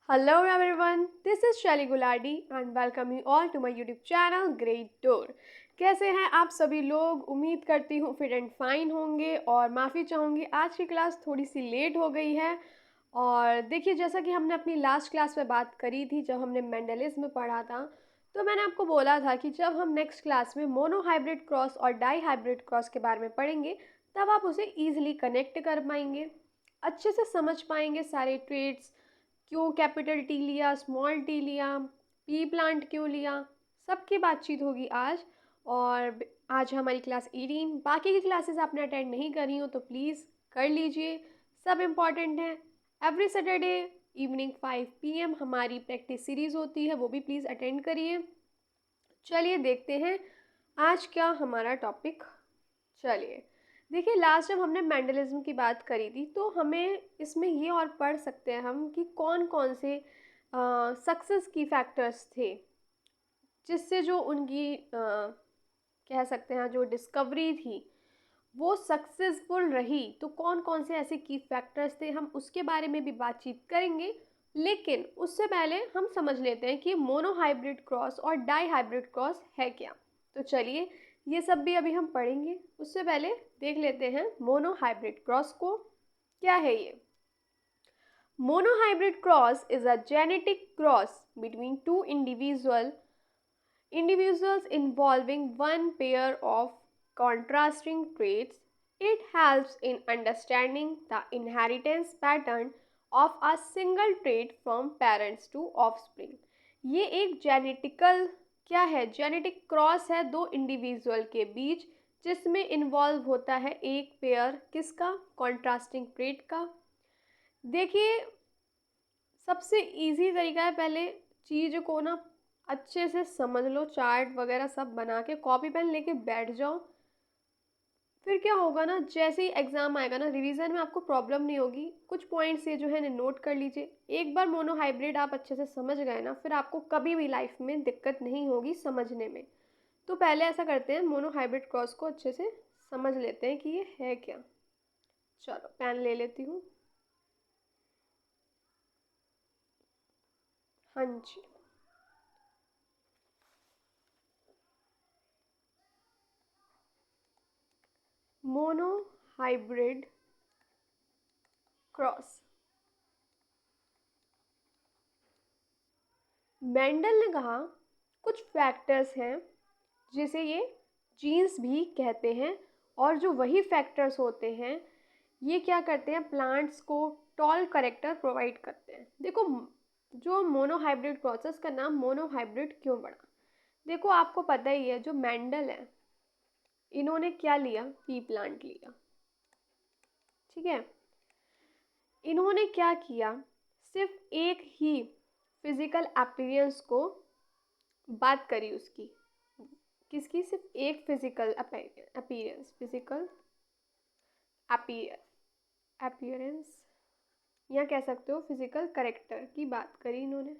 Hello everyone, this is Shelly Guladi and welcome you all to my YouTube channel Great Tour। कैसे हैं आप सभी लोग? उम्मीद करती हूँ फिट एंड फाइन होंगे और माफ़ी चाहूँगी आज की क्लास थोड़ी सी लेट हो गई है। और देखिए, जैसा कि हमने अपनी लास्ट क्लास में बात करी थी जब हमने मेंडलिज्म पढ़ा था, तो मैंने आपको बोला था कि जब हम नेक्स्ट क्लास में मोनो हाइब्रिड क्रॉस और डाई हाइब्रिड क्रॉस के बारे में पढ़ेंगे तब आप उसे ईजिली कनेक्ट कर पाएंगे, अच्छे से समझ पाएंगे सारे ट्रेड्स, क्यों कैपिटल टी लिया, स्मॉल टी लिया, पी प्लांट क्यों लिया, सबकी बातचीत होगी आज। और आज हमारी क्लास 18, बाकी की क्लासेस आपने अटेंड नहीं करी हो तो प्लीज़ कर लीजिए, सब इम्पॉर्टेंट है। एवरी सैटरडे इवनिंग 5 PM हमारी प्रैक्टिस सीरीज़ होती है, वो भी प्लीज़ अटेंड करिए। चलिए देखते हैं आज क्या हमारा टॉपिक। चलिए देखिए, लास्ट जब हमने मेंडलिज्म की बात करी थी तो हमें इसमें ये और पढ़ सकते हैं हम कि कौन कौन से सक्सेस की फैक्टर्स थे जिससे जो उनकी कह सकते हैं जो डिस्कवरी थी वो सक्सेसफुल रही। तो कौन कौन से ऐसे की फैक्टर्स थे हम उसके बारे में भी बातचीत करेंगे, लेकिन उससे पहले हम समझ लेते हैं कि मोनो हाइब्रिड क्रॉस और डाई हाइब्रिड क्रॉस है क्या। तो चलिए ये सब भी अभी हम पढ़ेंगे, उससे पहले देख लेते हैं मोनो हाइब्रिड क्रॉस को क्या है ये। Monohybrid cross is a genetic cross between two individuals involving one pair of contrasting traits. It helps in understanding the inheritance pattern of a single trait from parents to offspring. ये एक genetical क्या है, genetic cross है दो individual के बीच जिसमें involve होता है एक पेयर किसका, कॉन्ट्रास्टिंग ट्रेट का। देखिए, सबसे इजी तरीका है, पहले चीज़ को ना अच्छे से समझ लो, चार्ट वगैरह सब बना के कॉपी पेन लेके बैठ जाओ। फिर क्या होगा ना, जैसे ही एग्ज़ाम आएगा ना रिवीजन में आपको प्रॉब्लम नहीं होगी। कुछ पॉइंट्स ये जो है नोट कर लीजिए। एक बार मोनो हाइब्रिड आप अच्छे से समझ गए ना, फिर आपको कभी भी लाइफ में दिक्कत नहीं होगी समझने में। तो पहले ऐसा करते हैं, मोनो हाइब्रिड क्रॉस को अच्छे से समझ लेते हैं कि ये है क्या। चलो पेन ले लेती हूँ। हाँ जी, मोनो हाइब्रिड क्रॉस। मेंडल ने कहा कुछ फैक्टर्स हैं जिसे ये जीन्स भी कहते हैं, और जो वही फैक्टर्स होते हैं ये क्या करते हैं, प्लांट्स को टॉल करेक्टर प्रोवाइड करते हैं। देखो, जो मोनोहाइब्रिड क्रॉसेस का नाम मोनोहाइब्रिड क्यों पड़ा, देखो आपको पता ही है जो मेंडल है इन्होंने क्या लिया, पी प्लांट लिया, ठीक है। इन्होंने क्या किया, सिर्फ एक ही फिजिकल अपीयरेंस को बात करी उसकी, किसकी, सिर्फ एक फिजिकल अपीयरेंस, फिजिकल अपीयरेंस या कह सकते हो फिजिकल करेक्टर की बात करी इन्होंने।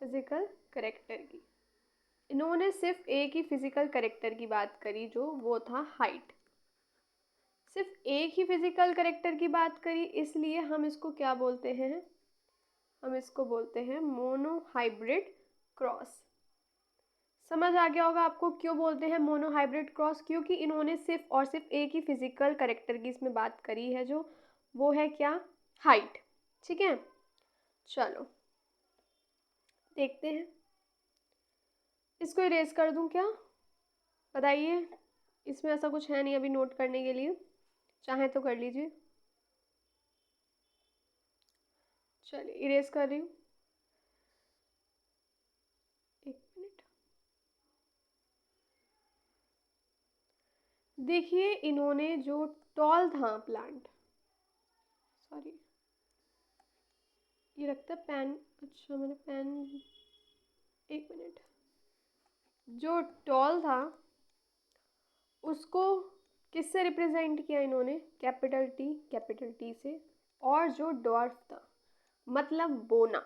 फिजिकल करेक्टर की इन्होंने सिर्फ एक ही फिजिकल करेक्टर की बात करी, जो वो था हाइट। सिर्फ एक ही फिजिकल करेक्टर की बात करी, इसलिए हम इसको क्या बोलते हैं, हम इसको बोलते हैं मोनोहाइब्रिड क्रॉस। समझ आ गया होगा आपको क्यों बोलते हैं मोनोहाइब्रिड क्रॉस, क्योंकि इन्होंने सिर्फ और सिर्फ एक ही फिजिकल करेक्टर की इसमें बात करी है, जो वो है क्या, हाइट, ठीक है। चलो देखते हैं, इसको इरेज कर दूं क्या, बताइए। इसमें ऐसा कुछ है नहीं अभी नोट करने के लिए, चाहे तो कर लीजिए। चलिए इरेज कर रही हूँ, एक मिनट। देखिए, इन्होंने जो टॉल था प्लांट, सॉरी ये रखता पेन, अच्छा मैंने पेन, एक मिनट। जो टॉल था उसको किससे रिप्रेजेंट किया इन्होंने, कैपिटल टी से। और जो डॉर्फ था मतलब बोना,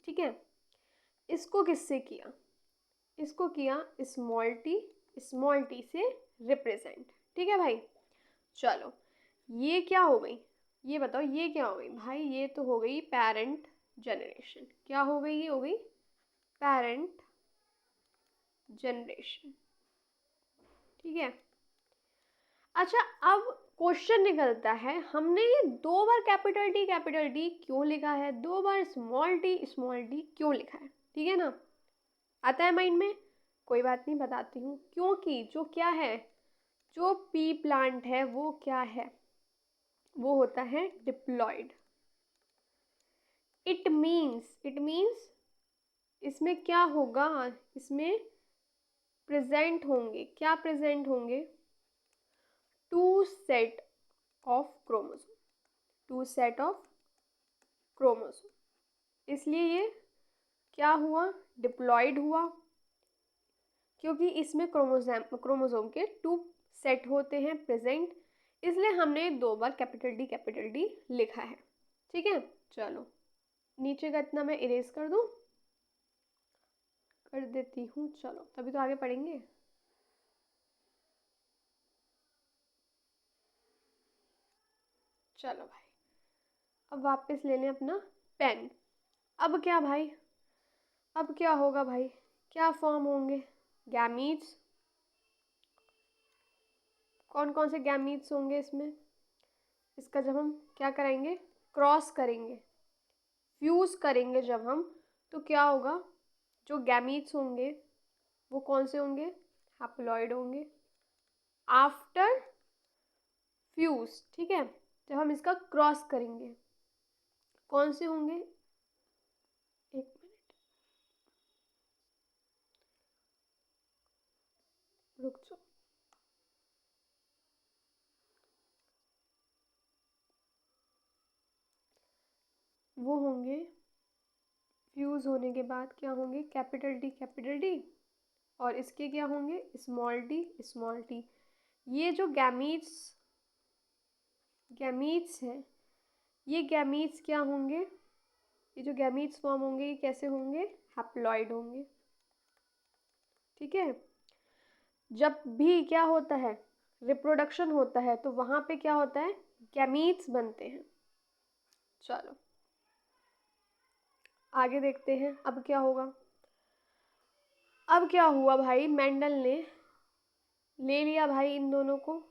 ठीक है, इसको किससे किया, इसको किया स्मॉल टी से रिप्रेजेंट, ठीक है भाई। चलो ये क्या हो गई, ये बताओ ये क्या हो गई भाई? ये तो हो गई पेरेंट जनरेशन। क्या हो गई? ये हो गई पेरेंट जनरेशन। ठीक है। अच्छा, अब क्वेश्चन निकलता है, हमने ये दो बार कैपिटल डी क्यों लिखा है, दो बार स्मॉल डी क्यों लिखा है? ठीक है ना, आता है माइंड में? कोई बात नहीं, बताती हूँ। क्योंकि जो क्या है, जो पी प्लांट है वो क्या है, वो होता है डिप्लॉयड। इट मीन्स इसमें क्या होगा, इसमें प्रेजेंट होंगे, क्या प्रेजेंट होंगे? Two set of chromosome, two set of chromosome. इसलिए ये क्या हुआ, डिप्लॉयड हुआ, क्योंकि इसमें क्रोमोसोम के टू सेट होते हैं प्रेजेंट, इसलिए हमने दो बार कैपिटल डी लिखा है। ठीक है, चलो नीचे का इतना मैं इरेज कर दूं, कर देती हूँ। चलो तभी तो आगे पढ़ेंगे। चलो भाई, अब वापस ले लें अपना पेन। अब क्या भाई, अब क्या होगा भाई, क्या फॉर्म होंगे? गैमीट्स। कौन कौन से गैमीट्स होंगे इसमें? इसका जब हम क्या कराएंगे, क्रॉस करेंगे, फ्यूज़ करेंगे जब हम, तो क्या होगा, जो गैमीट्स होंगे वो कौन से होंगे? हैप्लॉइड होंगे आफ्टर फ्यूज। ठीक है, जब हम इसका क्रॉस करेंगे कौन से होंगे? एक मिनट रुक जाओ। वो होंगे फ्यूज होने के बाद क्या होंगे, कैपिटल डी, और इसके क्या होंगे, स्मॉल टी। ये जो गैमीट्स हैं, ये गैमीट्स क्या होंगे, ये जो गैमीट्स फॉर्म होंगे ये कैसे होंगे? हैप्लॉइड होंगे। ठीक है, जब भी क्या होता है, रिप्रोडक्शन होता है, तो वहाँ पे क्या होता है, गैमीट्स बनते हैं। चलो आगे देखते हैं, अब क्या होगा। अब क्या हुआ भाई, मेंडल ने ले लिया भाई इन दोनों को।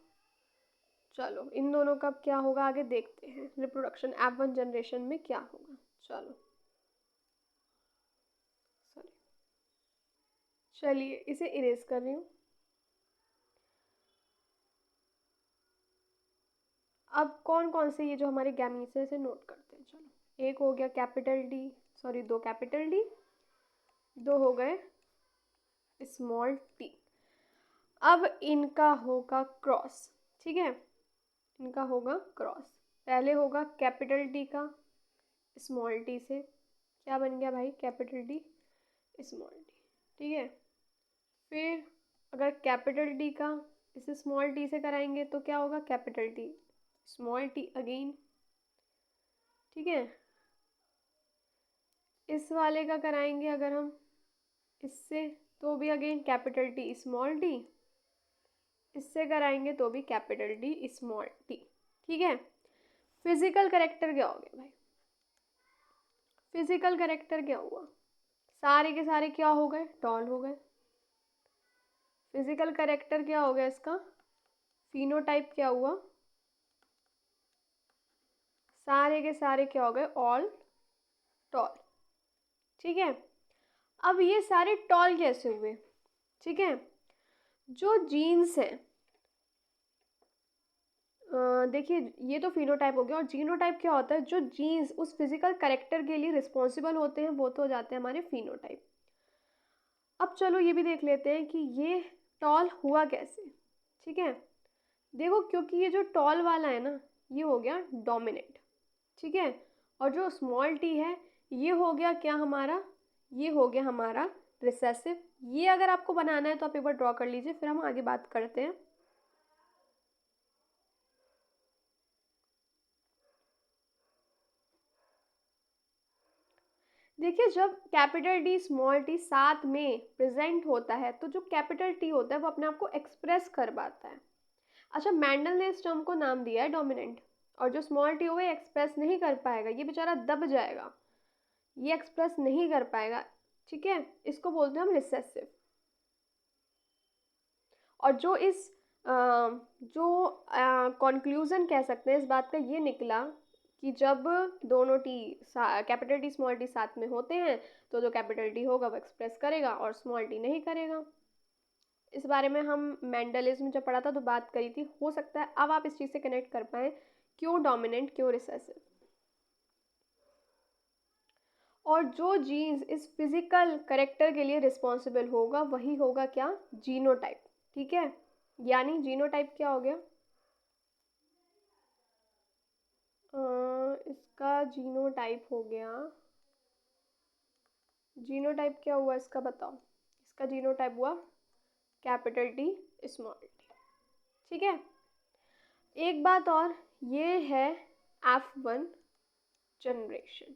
चलो इन दोनों का अब क्या होगा आगे देखते हैं, रिप्रोडक्शन F1 जनरेशन में क्या होगा। चलो सॉरी, चलिए इसे इरेज कर रही हूँ। अब कौन कौन से ये जो हमारे गैमीट्स हैं इसे नोट करते हैं। चलो, एक हो गया कैपिटल डी, सॉरी दो कैपिटल डी, दो हो गए स्मॉल टी। अब इनका होगा क्रॉस। ठीक है, इनका होगा क्रॉस। पहले होगा कैपिटल टी का स्मॉल टी से, क्या बन गया भाई, कैपिटल टी स्मॉल टी। ठीक है, फिर अगर कैपिटल टी का इसे स्मॉल टी से कराएंगे तो क्या होगा, capital T small T again. ठीक है, इस वाले का कराएंगे अगर हम इससे, तो भी again capital T small T, इससे कराएंगे तो भी कैपिटल टी स्मॉल टी। ठीक है, फिजिकल करेक्टर क्या हो गया भाई, फिजिकल करेक्टर क्या हुआ, सारे के सारे क्या हो गए, टॉल हो गए। फिजिकल करेक्टर क्या हो गया इसका, फिनोटाइप क्या हुआ, सारे के सारे क्या हो गए, ऑल टॉल। ठीक है, अब ये सारे टॉल कैसे हुए? ठीक है, जो जीन्स हैं, देखिए ये तो फिनोटाइप हो गया, और जीनोटाइप क्या होता है, जो जीन्स उस फिजिकल करेक्टर के लिए रिस्पॉन्सिबल होते हैं वो तो हो जाते हैं हमारे फिनोटाइप। अब चलो ये भी देख लेते हैं कि ये टॉल हुआ कैसे। ठीक है, देखो क्योंकि ये जो टॉल वाला है ना, ये हो गया डोमिनेंट। ठीक है, और जो स्मॉल टी है ये हो गया क्या हमारा, ये हो गया हमारा रिसेसिव। ये अगर आपको बनाना है तो आप एक बार ड्रॉ कर लीजिए, फिर हम आगे बात करते हैं। देखिए जब कैपिटल डी स्मॉल टी साथ में प्रेजेंट होता है तो जो कैपिटल टी होता है वो अपने आप को एक्सप्रेस कर पाता है। अच्छा, मैंडल ने इस टर्म को नाम दिया है डोमिनेंट। और जो स्मॉल टी होगा ये एक्सप्रेस नहीं कर पाएगा, ये बेचारा दब जाएगा, ये एक्सप्रेस नहीं कर पाएगा, ठीक है, इसको बोलते हैं हम रिसेसिव। और जो इस जो कंक्लूजन कह सकते हैं इस बात का ये निकला कि जब दोनों T capital T small T साथ में होते हैं तो जो कैपिटल टी होगा वो एक्सप्रेस करेगा और स्मॉल टी नहीं करेगा। इस बारे में हम मेंडलिज्म जब पढ़ा था तो बात करी थी, हो सकता है अब आप इस चीज़ से कनेक्ट कर पाएँ क्यों डोमिनेंट क्यों रिसेसिव। और जो जीन्स इस फिजिकल करेक्टर के लिए रिस्पॉन्सिबल होगा वही होगा क्या, जीनोटाइप, ठीक है। यानी जीनोटाइप क्या हो गया, इसका जीनोटाइप हो गया, जीनोटाइप क्या हुआ इसका बताओ, इसका जीनोटाइप हुआ कैपिटल टी स्मॉल टी, ठीक है। एक बात और, ये है F1 जनरेशन,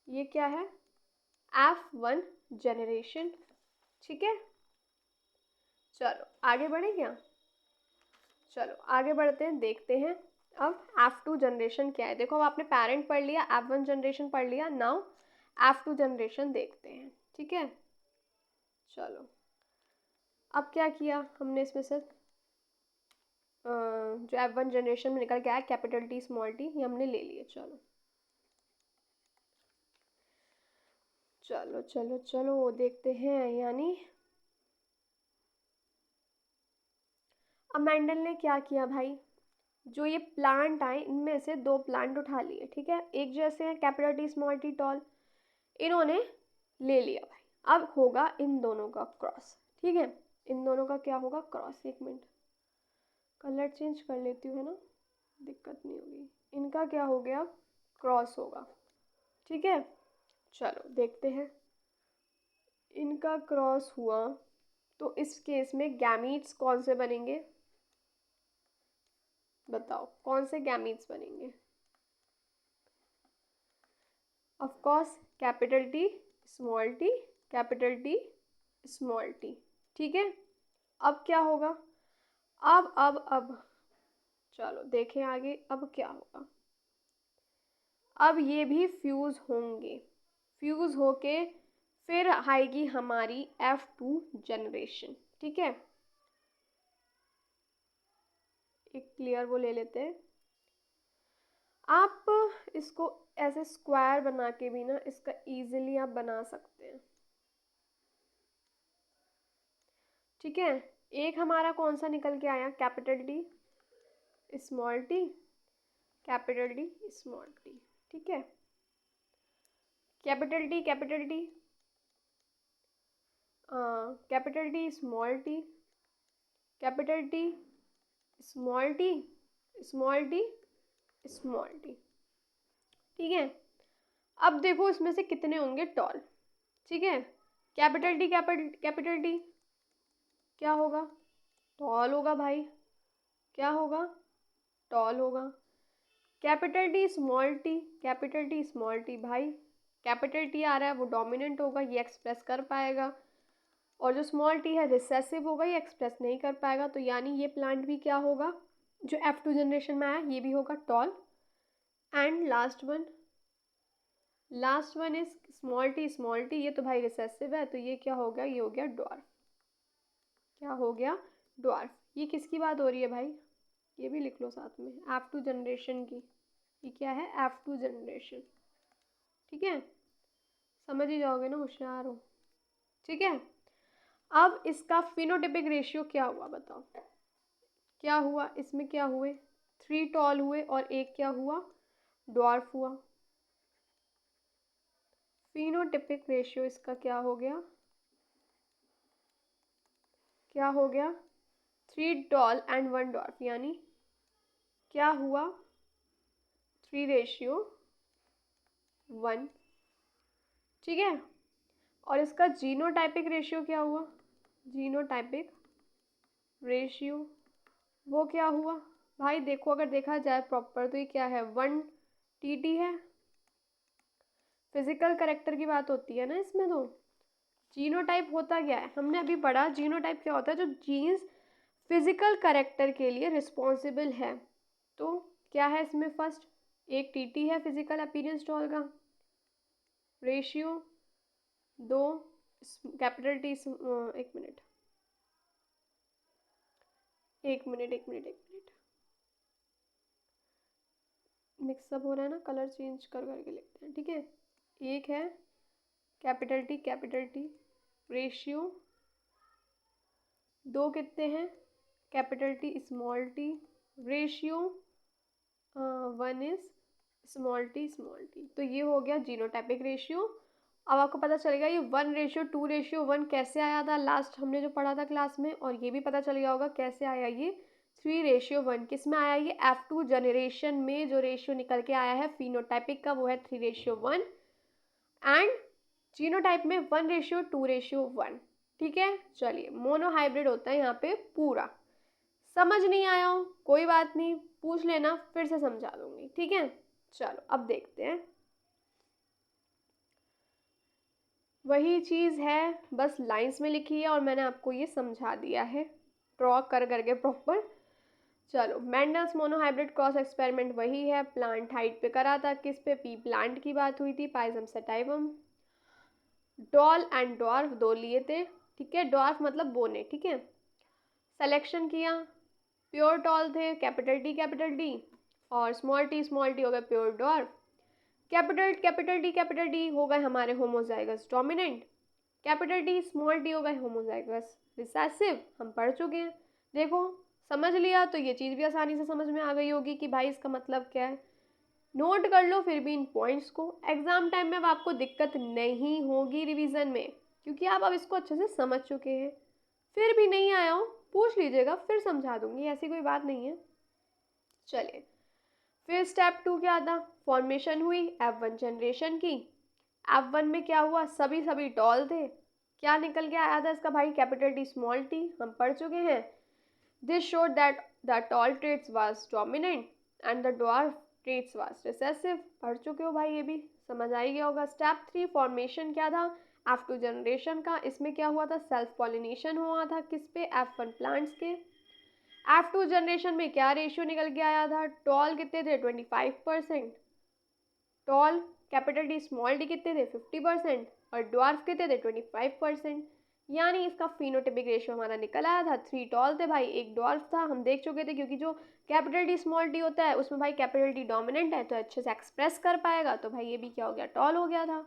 ये क्या है F1 जनरेशन, ठीक है। चलो आगे बढ़े क्या, चलो आगे बढ़ते हैं, देखते हैं अब F2 जनरेशन क्या है। देखो अब आपने पेरेंट पढ़ लिया, F1 जनरेशन पढ़ लिया, नाउ F2 जनरेशन देखते हैं, ठीक है। चलो अब क्या किया हमने इसमें से जो F1 जनरेशन में निकल के आया कैपिटल टी स्मॉल टी, ये हमने ले लिए। चलो चलो चलो चलो देखते हैं, यानी अब मेंडल ने क्या किया भाई, जो ये प्लांट आए इनमें से दो प्लांट उठा लिए, ठीक है, एक जैसे हैं capital T small T tall, इन्होंने ले लिया भाई। अब होगा इन दोनों का क्रॉस, ठीक है, इन दोनों का क्या होगा क्रॉस, एक मिनट कलर चेंज कर लेती हूँ, है ना, दिक्कत नहीं होगी। इनका क्या हो गया क्रॉस होगा, ठीक है। चलो देखते हैं, इनका क्रॉस हुआ तो इस केस में गैमीट्स कौन से बनेंगे, बताओ कौन से गैमीट्स बनेंगे, of course capital T small T, capital T small T, ठीक है। अब क्या होगा, अब चलो देखें आगे, अब क्या होगा, अब ये भी फ्यूज होंगे, फ्यूज होके फिर आएगी हमारी F2 जनरेशन, ठीक है। एक क्लियर वो ले लेते हैं, आप इसको ऐसे स्क्वायर बना के भी ना इसका इजीली आप बना सकते हैं, ठीक है। एक हमारा कौन सा निकल के आया capital T small T, capital T small T, ठीक है, capital T capital T capital T small T, capital T small T small T small T, ठीक है। अब देखो इसमें से कितने होंगे टॉल, ठीक है, कैपिटल टी कैपिटल टी क्या होगा टॉल होगा भाई, क्या होगा टॉल होगा। Capital T small T, capital T small T भाई, कैपिटल टी आ रहा है वो डोमिनेंट होगा, ये एक्सप्रेस कर पाएगा, और जो स्मॉल टी है रिसेसिव होगा, ये एक्सप्रेस नहीं कर पाएगा। तो यानी ये प्लांट भी क्या होगा, जो F2 जनरेशन में आया ये भी होगा tall. And last one is small T, ये तो भाई रिसेसिव है, तो ये क्या हो गया, ये हो गया ड्वार्फ, क्या हो गया ड्वार्फ। ये किसकी बात हो रही है भाई, ये भी लिख लो साथ में, F2 जनरेशन की, ये क्या है F2 जनरेशन, ठीक है, समझ ही जाओगे ना, होशियार हो, ठीक है। अब इसका फिनोटिपिक रेशियो क्या हुआ बताओ, क्या हुआ इसमें, क्या हुए 3 टॉल हुए और एक क्या हुआ ड्वार्फ हुआ। फिनोटिपिक रेशियो इसका क्या हो गया, क्या हो गया 3 टॉल एंड 1 ड्वार्फ, यानी क्या हुआ 3:1, ठीक है। और इसका जीनोटाइपिक रेशियो क्या हुआ, जीनोटाइपिक रेशियो वो क्या हुआ भाई, देखो अगर देखा जाए प्रॉपर तो ये क्या है 1 TT है, फिजिकल करेक्टर की बात होती है ना इसमें। तो जीनोटाइप होता क्या है, हमने अभी पढ़ा जीनोटाइप क्या होता है, जो जीन्स फिजिकल करेक्टर के लिए रिस्पॉन्सिबल है, तो क्या है इसमें? फर्स्ट एक टीटी है फिजिकल अपीयरेंस टॉल का, रेशियो 2 कैपिटल टी, एक मिनट एक मिनट एक मिनट एक मिनट, मिक्सअप हो रहा है ना, कलर चेंज कर करके लिखते हैं, ठीक है। एक है कैपिटल टी रेशियो, दो कितने हैं capital T small T, ratio 1 is small T. तो ये हो गया जीनोटाइपिक रेशियो। अब आपको पता चलेगा ये 1:2:1 कैसे आया था लास्ट हमने जो पढ़ा था क्लास में, और ये भी पता चल गया होगा कैसे आया ये 3:1। किस में आया ये? F2 जनरेशन में जो रेशियो निकल के आया है फिनोटाइपिक का वो है 3:1, एंड जीनोटाइप में 1:2:1। ठीक है, चलिए मोनोहाइब्रिड होता है यहाँ पे पूरा। समझ नहीं आया हो कोई बात नहीं, पूछ लेना फिर से समझा दूंगी, ठीक है। चलो अब देखते हैं, वही चीज़ है बस लाइंस में लिखी है और मैंने आपको ये समझा दिया है ड्रॉ कर करके प्रॉपर। चलो मेंडल्स मोनोहाइब्रिड क्रॉस एक्सपेरिमेंट वही है, प्लांट हाइट पे करा था, किस पे? पी प्लांट की बात हुई थी, पाइजम सटाइवम। डॉल एंड डॉर्फ दो लिए थे, ठीक है, डॉर्फ मतलब बोने, ठीक है। सेलेक्शन किया, प्योर टॉल थे कैपिटल टी, और स्मॉल टी हो गए प्योर डॉर्फ। कैपिटल टी हो गए हमारे homozygous dominant, capital T small T हो गए होमोजाइगस रिसेसिव, हम पढ़ चुके हैं। देखो समझ लिया तो ये चीज़ भी आसानी से समझ में आ गई होगी कि भाई इसका मतलब क्या है। नोट कर लो फिर भी इन पॉइंट्स को, एग्जाम टाइम में अब आपको दिक्कत नहीं होगी रिवीजन में, क्योंकि आप अब इसको अच्छे से समझ चुके हैं। फिर भी नहीं आया हो पूछ लीजिएगा, फिर समझा दूंगी, ऐसी कोई बात नहीं है। चलिए फिर स्टेप 2 क्या था? फॉर्मेशन हुई F1 जनरेशन की। F1 में क्या हुआ? सभी टॉल थे, क्या निकल के आया था इसका भाई? कैपिटल टी स्मॉल टी, हम पढ़ चुके हैं। This showed that the tall traits was dominant and the dwarf traits was recessive, पढ़ चुके हो भाई, ये भी समझ आ ही गया होगा। स्टेप 3 फॉर्मेशन क्या था? F2 जनरेशन का। इसमें क्या हुआ था? सेल्फ पॉलिनेशन हुआ था, किस पे? F1 प्लांट्स के। F2 जनरेशन में क्या रेशियो निकल के आया था? टॉल कितने थे? 25%, toll capital T small T कितने थे? 50%, और ड्वार्फ कितने थे? 25%। यानी इसका फिनोटिपिक रेशियो हमारा निकल आया था 3 टॉल थे भाई, एक ड्वार्फ था, हम देख चुके थे, क्योंकि जो कैपिटल टी स्मॉल टी होता है उसमें भाई कैपिटल टी डोमिनेंट है तो अच्छे से एक्सप्रेस कर पाएगा, तो भाई ये भी क्या हो गया? टॉल हो गया था।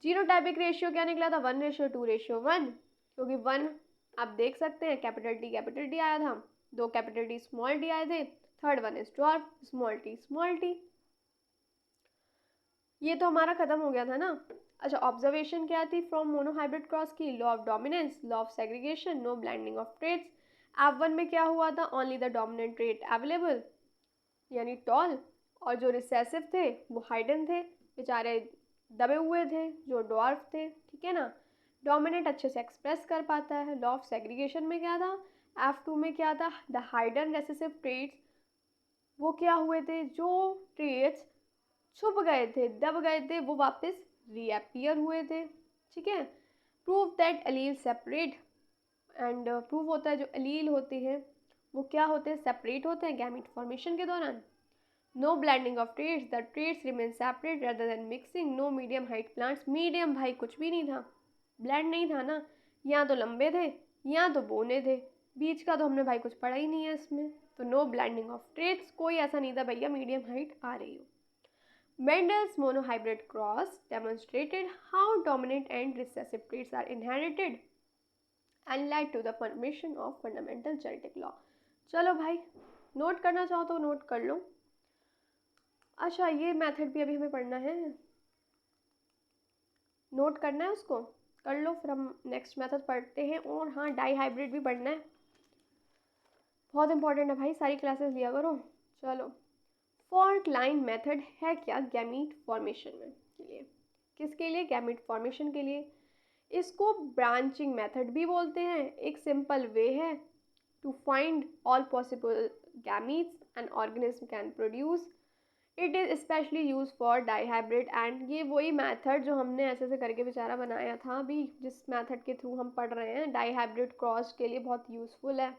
जीनोटाइपिक रेशियो क्या निकला था? 1:2:1, क्योंकि 1 आप देख सकते हैं कैपिटल टी आया था, दो कैपिटल टी स्मॉल टी आए थे, third one is dwarf small T. ये तो हमारा खत्म हो गया था ना। अच्छा ऑब्जर्वेशन क्या थी फ्रॉम मोनोहाइब्रिड क्रॉस की? Law of dominance, law of segregation, no blending of traits. F1 में क्या हुआ था? Only the dominant trait available, यानी टॉल, और जो रिसेसिव थे वो हाइडन थे, बेचारे दबे हुए थे जो डॉर्फ थे, ठीक है ना। डोमिनेंट अच्छे से एक्सप्रेस कर पाता है। लॉ ऑफ सेग्रीगेशन में क्या था? F2 में क्या था? द हाइडन रेसेसिव ट्रेट्स, वो क्या हुए थे? जो ट्रेट्स छुप गए थे, दब गए थे, वो वापस रीअपियर हुए थे, ठीक है। Prove that allele separate, and prove होता है जो एलील होते हैं वो क्या होते हैं? सेपरेट होते हैं गैमीट फॉर्मेशन के दौरान। No blending of traits, the traits remain separate rather than mixing. No medium height plants, medium भाई कुछ भी नहीं था, ब्लेंड नहीं था ना, यहाँ तो लंबे थे यहाँ तो बोने थे, बीच का तो हमने भाई कुछ पढ़ा ही नहीं है इसमें, तो नो ब्लेंडिंग ऑफ ट्रेट्स, कोई ऐसा नहीं था भैया मीडियम हाइट आ रही हो। Mendel's monohybrid cross demonstrated how dominant and recessive traits are inherited and led to the formation of fundamental genetic law. चलो भाई नोट करना चाहो तो नोट कर लो। अच्छा ये मेथड भी अभी हमें पढ़ना है, नोट करना है उसको, कर लो, फिर हम नेक्स्ट मेथड पढ़ते हैं। और हाँ डाई हाइब्रिड भी पढ़ना है, बहुत इंपॉर्टेंट है भाई, सारी क्लासेस लिया करो। चलो फॉल्ट लाइन मेथड है क्या? गैमीट फॉर्मेशन में के लिए, किसके लिए? गैमीट फॉर्मेशन के लिए। इसको ब्रांचिंग मेथड भी बोलते हैं। एक सिंपल वे है to find all possible gametes an organism can produce. It is specially use for dihybrid, and ये वही मेथड जो हमने ऐसे से करके बेचारा बनाया था अभी, जिस मेथड के थ्रू हम पढ़ रहे हैं, डाईहाइब्रिड क्रॉस के लिए बहुत यूज़फुल है।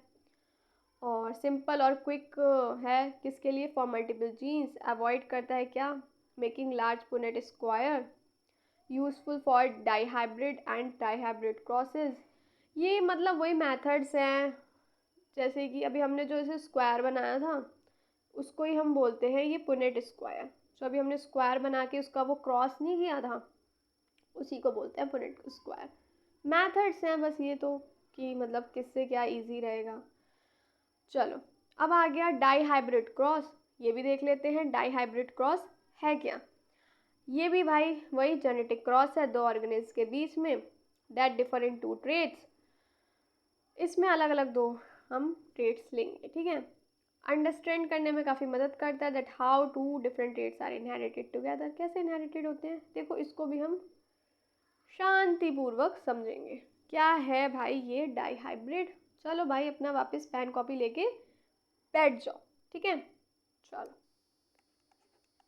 और सिंपल और क्विक है किसके लिए, फॉर मल्टीपल जीन्स। अवॉइड करता है क्या, making large Punnett square. Useful for dihybrid and trihybrid crosses. ये मतलब वही मेथड्स हैं, जैसे कि अभी हमने जो इसे स्क्वायर बनाया था उसको ही हम बोलते हैं ये पुनेट स्क्वायर। जो अभी हमने स्क्वायर बना के उसका वो क्रॉस नहीं किया था, उसी को बोलते हैं पुनेट स्क्वायर। मेथड्स हैं बस ये तो, कि मतलब किससे क्या इजी रहेगा। चलो अब आ गया डाई हाइब्रिड क्रॉस। ये भी देख लेते हैं डाई हाइब्रिड क्रॉस है क्या। ये भी भाई वही जेनेटिक क्रॉस है दो ऑर्गेनिज के बीच में, that differ in two traits. इसमें अलग अलग दो हम ट्रेट्स लेंगे, ठीक है। अंडरस्टैंड करने में काफ़ी मदद करता है that how two different traits are inherited together. कैसे इनहेरिटेड होते हैं देखो, इसको भी हम शांतिपूर्वक समझेंगे। क्या है भाई ये डाई हाइब्रिड। चलो भाई अपना वापस पेन कॉपी लेके बैठ जाओ, ठीक है। चलो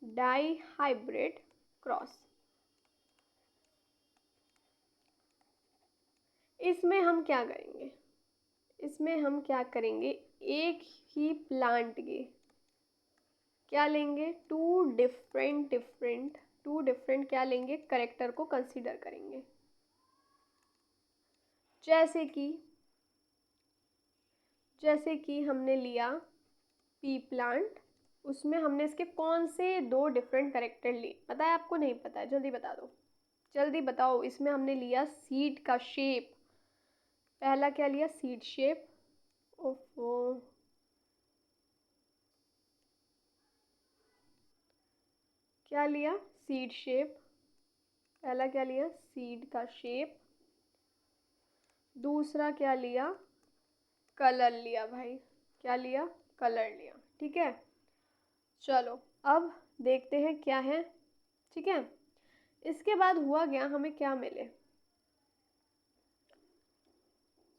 डाई हाइब्रिड क्रॉस, इसमें हम क्या करेंगे, इसमें हम क्या करेंगे, एक ही प्लांट के क्या लेंगे, टू डिफरेंट क्या लेंगे, करेक्टर को कंसीडर करेंगे। जैसे कि हमने लिया पी प्लांट, उसमें हमने इसके कौन से दो डिफरेंट करेक्टर लिए, पता है आपको, नहीं पता है, जल्दी बता दो, जल्दी बताओ। इसमें हमने लिया सीड का शेप, पहला क्या लिया, सीड शेप। ओफो, क्या लिया, सीड शेप। पहला क्या लिया, सीड का शेप। दूसरा क्या लिया, कलर लिया भाई, क्या लिया, कलर लिया, ठीक है। चलो अब देखते हैं क्या है, ठीक है। इसके बाद हुआ क्या, हमें क्या मिले,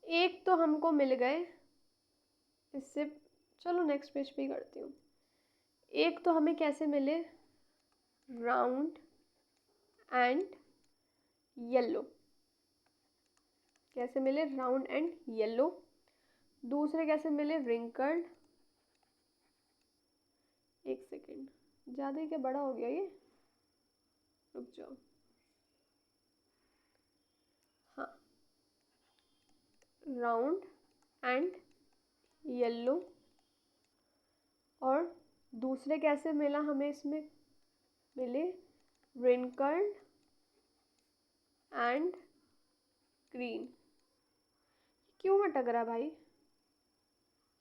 एक तो हमको मिल गए इससे, चलो नेक्स्ट पेज पे ही करती हूँ। एक तो हमें कैसे मिले, राउंड एंड येलो, कैसे मिले, राउंड एंड येलो। दूसरे कैसे मिले, रिंकल्ड। एक सेकेंड, ज़्यादा ही क्या बड़ा हो गया ये, रुक जाओ। हाँ, राउंड एंड येलो। और दूसरे कैसे मिला हमें, इसमें मिले रिंकल्ड एंड ग्रीन। क्यों अटक रहा भाई,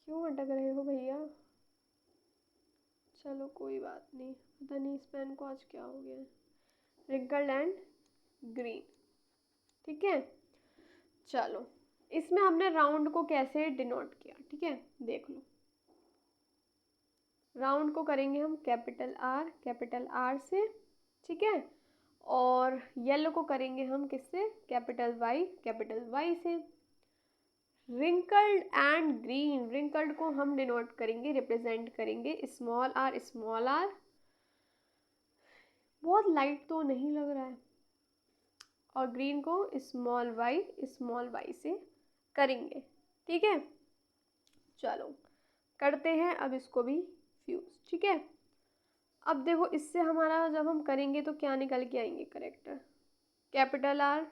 क्यों अटक रहे हो भैया। चलो कोई बात नहीं, पता नहीं इस पेन को आज क्या हो गया है। रिंकल्ड एंड ग्रीन, ठीक है। चलो इसमें हमने राउंड को कैसे डिनोट किया, ठीक है, देख लो। राउंड को करेंगे हम कैपिटल आर से, ठीक है। और येलो को करेंगे हम किससे, कैपिटल वाई से। रिंकल्ड एंड ग्रीन, रिंकल्ड को हम डिनोट करेंगे, रिप्रेजेंट करेंगे स्मॉल आर। बहुत लाइट तो नहीं लग रहा है। और ग्रीन को स्मॉल वाई से करेंगे, ठीक है। चलो करते हैं अब इसको भी फ्यूज, ठीक है। अब देखो इससे हमारा जब हम करेंगे तो क्या निकल के आएंगे करेक्टर, कैपिटल आर,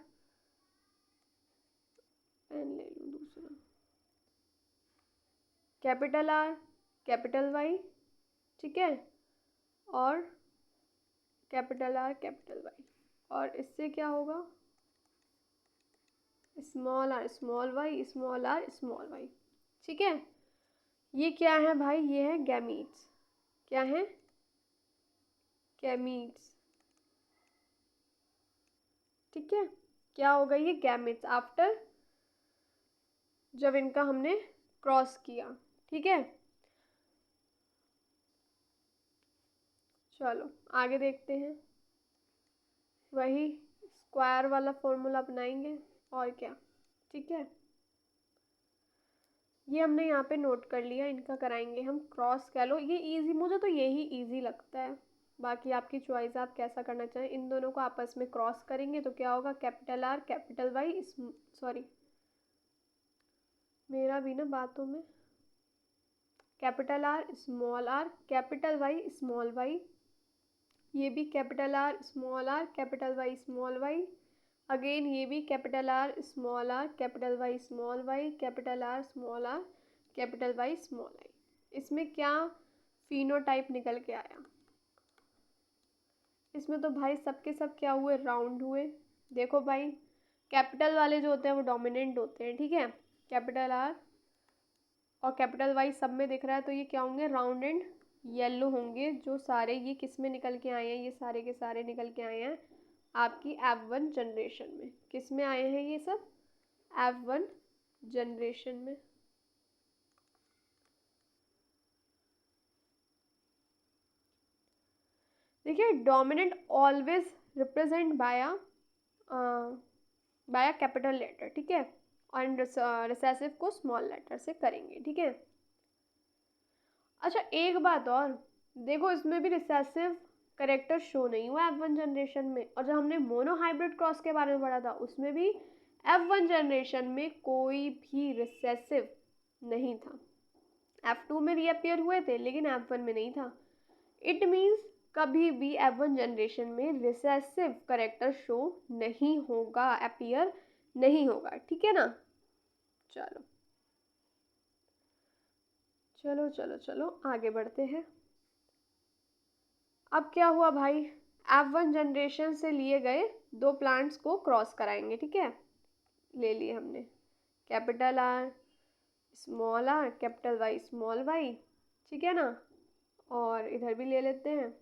पेन ले लूँ दूसरा, कैपिटल आर कैपिटल वाई, ठीक है। और कैपिटल आर कैपिटल वाई, और इससे क्या होगा, स्मॉल आर स्मॉल वाई, ठीक है। ये क्या है भाई, ये है गैमीट्स। क्या है, गैमीट्स, ठीक है। क्या होगा ये, गैमेट्स आफ्टर जब इनका हमने क्रॉस किया, ठीक है। चलो आगे देखते हैं, वही स्क्वायर वाला फॉर्मूला अपनाएंगे और क्या, ठीक है। ये हमने यहाँ पे नोट कर लिया, इनका कराएंगे हम क्रॉस, कह लो ये इजी, मुझे तो यही इजी लगता है। बाकी आपकी चॉइस, आप कैसा करना चाहें। इन दोनों को आपस में क्रॉस करेंगे तो क्या होगा, capital R capital Y, sorry मेरा भी ना बातों में capital R small R capital Y small Y, ये भी capital R small R capital Y small Y, again ये भी capital R small R capital Y small Y capital R small R capital Y small I. इसमें क्या phenotype निकल के आया? इसमें तो भाई सबके सब क्या हुए? राउंड हुए। देखो भाई, कैपिटल वाले जो होते हैं वो डोमिनेंट होते हैं, ठीक है, कैपिटल आर और कैपिटल वाई सब में दिख रहा है, तो ये क्या होंगे? राउंड एंड येलो होंगे। जो सारे ये किस में निकल के आए हैं? ये सारे के सारे निकल के आए हैं आपकी F1 जनरेशन में। किस में आए हैं ये सब? F1 जनरेशन में। देखिए, dominant always represent by capital letter, ठीक है, और रिसेसिव को स्मॉल लेटर से करेंगे, ठीक है। अच्छा, एक बात और देखो, इसमें भी रिसेसिव करेक्टर शो नहीं हुआ F1 जनरेशन में, और जब हमने मोनो हाइब्रिड क्रॉस के बारे में पढ़ा था उसमें भी F1 जनरेशन में कोई भी रिसेसिव नहीं था। F2 में रीअपियर हुए थे लेकिन F1 में नहीं था। इट मीन्स कभी भी F1 जनरेशन में रिसेसिव करेक्टर शो नहीं होगा, अपीयर नहीं होगा, ठीक है ना। चलो चलो चलो चलो आगे बढ़ते हैं। अब क्या हुआ भाई? F1 जनरेशन से लिए गए दो प्लांट्स को क्रॉस कराएंगे, ठीक है। ले लिए हमने capital R small R capital Y small Y, ठीक है ना। और इधर भी ले लेते हैं,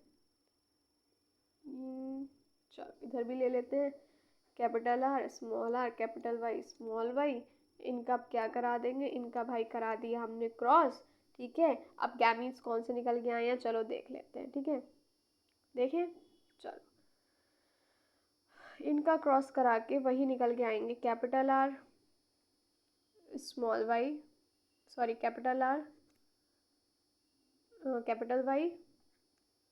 चलो इधर भी ले लेते हैं capital R small R capital Y small Y. इनका अब क्या करा देंगे? इनका भाई करा दिया हमने क्रॉस, ठीक है। अब गैमीट्स कौन से निकल के आए हैं चलो देख लेते हैं, ठीक है। देखें, चलो इनका क्रॉस करा के वही निकल के आएंगे capital R small Y, sorry capital R capital Y,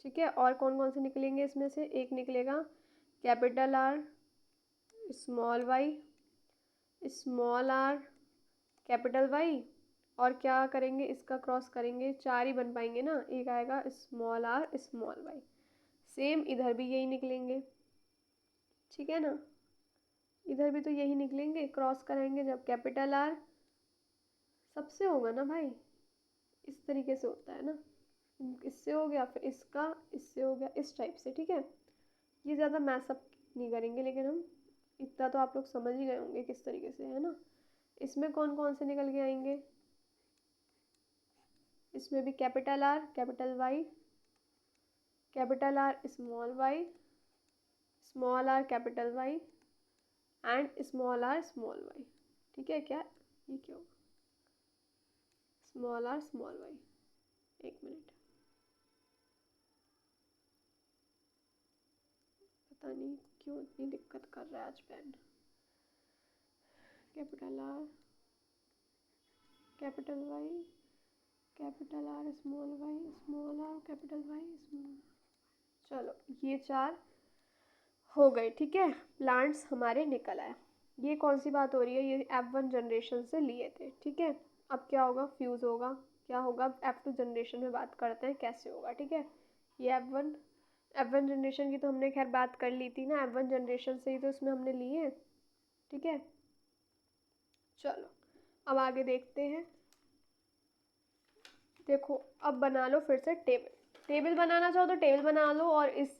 ठीक है। और कौन कौन से निकलेंगे? इसमें से एक निकलेगा capital R small Y small R capital Y, और क्या करेंगे? इसका क्रॉस करेंगे, चार ही बन पाएंगे ना, एक आएगा small R small Y. Same इधर भी यही निकलेंगे, ठीक है ना। इधर भी तो यही निकलेंगे, क्रॉस कराएंगे जब कैपिटल आर सबसे होगा ना भाई, इस तरीके से होता है ना, इससे हो गया फिर इसका, इससे हो गया, इस टाइप से, ठीक है। ये ज़्यादा मैसअप नहीं करेंगे, लेकिन हम इतना तो आप लोग समझ ही गए होंगे किस तरीके से, है ना। इसमें कौन कौन से निकल के आएंगे? इसमें भी capital R capital Y capital R small R capital Y and small R small Y, ठीक है। क्या ये क्या होगा? स्मॉल आर स्मॉल वाई, एक मिनट, पता नहीं क्यों इतनी दिक्कत कर रहा है आज pen. Capital R capital Y capital R small R capital Y small. चलो ये चार हो गए, ठीक है, प्लांट्स हमारे निकल आए। ये कौन सी बात हो रही है? ये F1 जनरेशन से लिए थे, ठीक है। अब क्या होगा? फ्यूज़ होगा। क्या होगा? F2 जनरेशन में बात करते हैं कैसे होगा, ठीक है। ये F1 जनरेशन की तो हमने खैर बात कर ली थी ना, F1 जनरेशन से ही तो इसमें हमने लिए, ठीक है। चलो अब आगे देखते हैं। देखो अब बना लो फिर से टेबल बनाना चाहो तो टेबल बना लो, और इस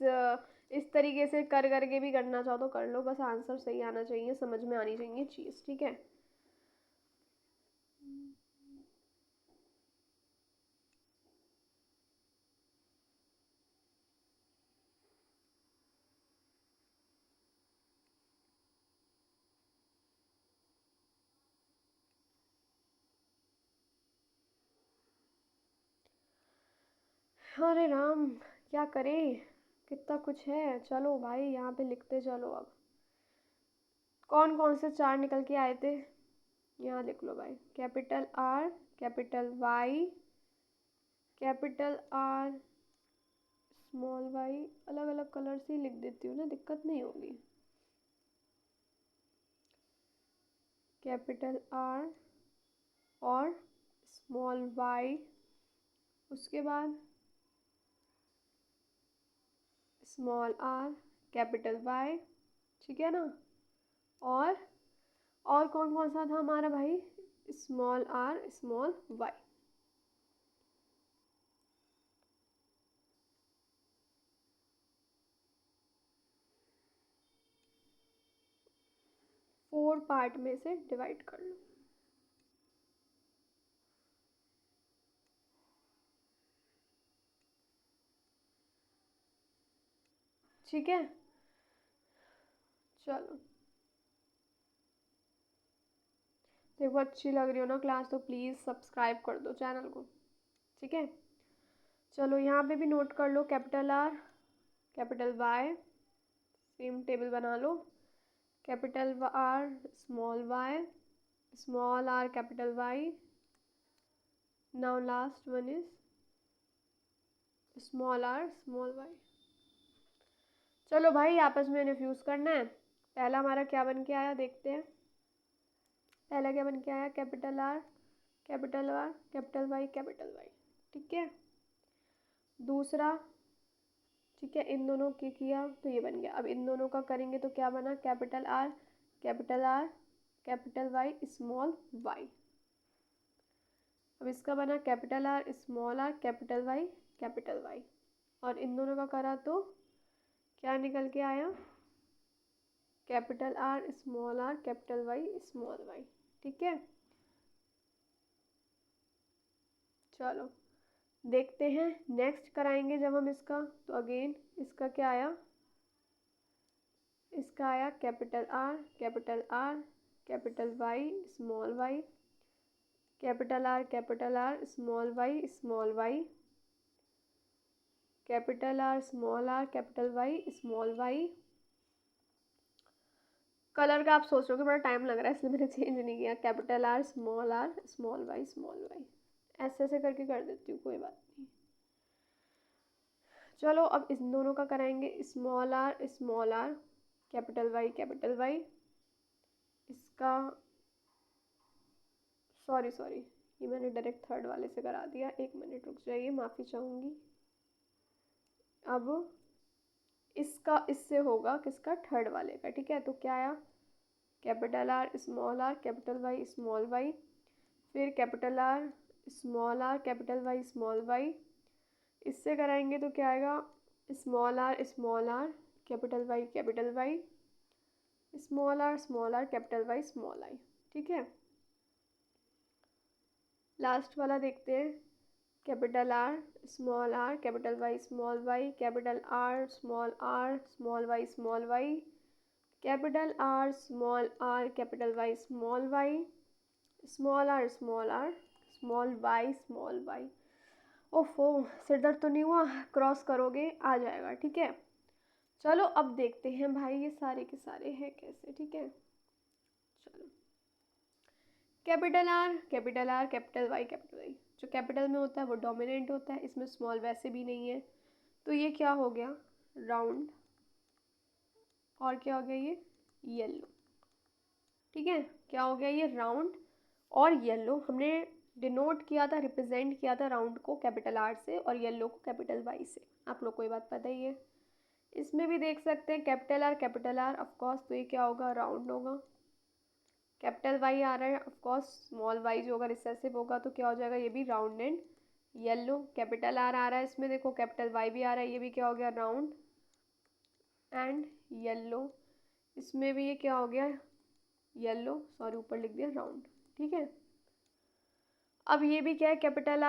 तरीके से कर करके भी करना चाहो तो कर लो, बस आंसर सही आना चाहिए, समझ में आनी चाहिए चीज़, ठीक है। अरे राम, क्या करें, कितना कुछ है। चलो भाई यहाँ पे लिखते चलो। अब कौन कौन से चार निकल के आए थे यहाँ लिख लो भाई। Capital R capital Y capital R small Y, अलग अलग कलर से ही लिख देती हूँ ना, दिक्कत नहीं होगी। कैपिटल आर और स्मॉल वाई उसके बाद स्मॉल आर कैपिटल वाई, ठीक है ना। और कौन कौन सा था हमारा भाई, small R small Y. Four part में से डिवाइड कर लो। ठीक है, चलो देखो अच्छी लग रही हो ना क्लास तो प्लीज़ सब्सक्राइब कर दो चैनल को, ठीक है। चलो यहाँ पे भी नोट कर लो, capital R capital Y, same table बना लो। Capital R small Y, small R capital Y. Now last one is small R small Y. चलो भाई आपस में इन्फ्यूज़ करना है। पहला हमारा क्या बन के आया देखते हैं। पहला क्या बन के आया, capital R capital Y capital Y, ठीक है। दूसरा, ठीक है, इन दोनों की किया तो ये बन गया। अब इन दोनों का करेंगे तो क्या बना, capital R capital Y small Y. अब इसका बना capital R small R capital Y. और इन दोनों का करा तो क्या निकल के आया, capital R capital Y small Y, ठीक है। चलो देखते हैं नेक्स्ट कराएंगे जब हम इसका, तो अगेन इसका क्या आया, इसका आया capital R capital Y small Y, capital R small Y, capital R capital Y small Y. Colour का आप सोच रहे हो कि बड़ा टाइम लग रहा है इसलिए मैंने चेंज नहीं किया, कैपिटल आर स्मॉल वाई। ऐसे ऐसे करके कर देती हूँ, कोई बात नहीं। चलो अब इन दोनों का कराएंगे, स्मॉल आर कैपिटल वाई। इसका सॉरी ये मैंने डायरेक्ट थर्ड वाले से करा दिया, एक मिनट रुक जाइए, माफ़ी चाहूँगी। अब इसका इससे होगा किसका, थर्ड वाले का, ठीक है। तो क्या आया, capital R capital Y small Y, फिर capital R capital Y small Y. इससे कराएंगे तो क्या आएगा, small R capital Y small R capital Y small I, ठीक है। लास्ट वाला देखते हैं, capital R capital Y small Y, capital R small Y small Y, capital R capital Y small Y, small R small Y. ओफो सिर दर्द तो नहीं हुआ, क्रॉस करोगे आ जाएगा, ठीक है। चलो अब देखते हैं भाई ये सारे के सारे हैं कैसे, ठीक है। चलो कैपिटल आर कैपिटल वाई जो कैपिटल में होता है वो डोमिनेंट होता है, इसमें स्मॉल वैसे भी नहीं है, तो ये क्या हो गया, राउंड। और क्या हो गया, ये येलो, ठीक है। क्या हो गया, ये राउंड और येलो। हमने डिनोट किया था, रिप्रेजेंट किया था राउंड को कैपिटल आर से और येलो को कैपिटल वाई से, आप लोग को ये बात पता ही है। इसमें भी देख सकते हैं कैपिटल आर ऑफ कोर्स, तो ये क्या होगा, राउंड होगा। कैपिटल वाई आ रहा है ऑफ कोर्स, स्मॉल वाई जो होगा रिसेसिव होगा, तो क्या हो जाएगा, ये भी round and yellow. Capital R आ रहा है इसमें, देखो कैपिटल वाई भी आ रहा है, ये भी क्या हो गया, राउंड एंड येलो। इसमें भी ये क्या हो गया, येलो, सॉरी ऊपर लिख दिया राउंड, ठीक है। अब ये भी क्या है, कैपिटल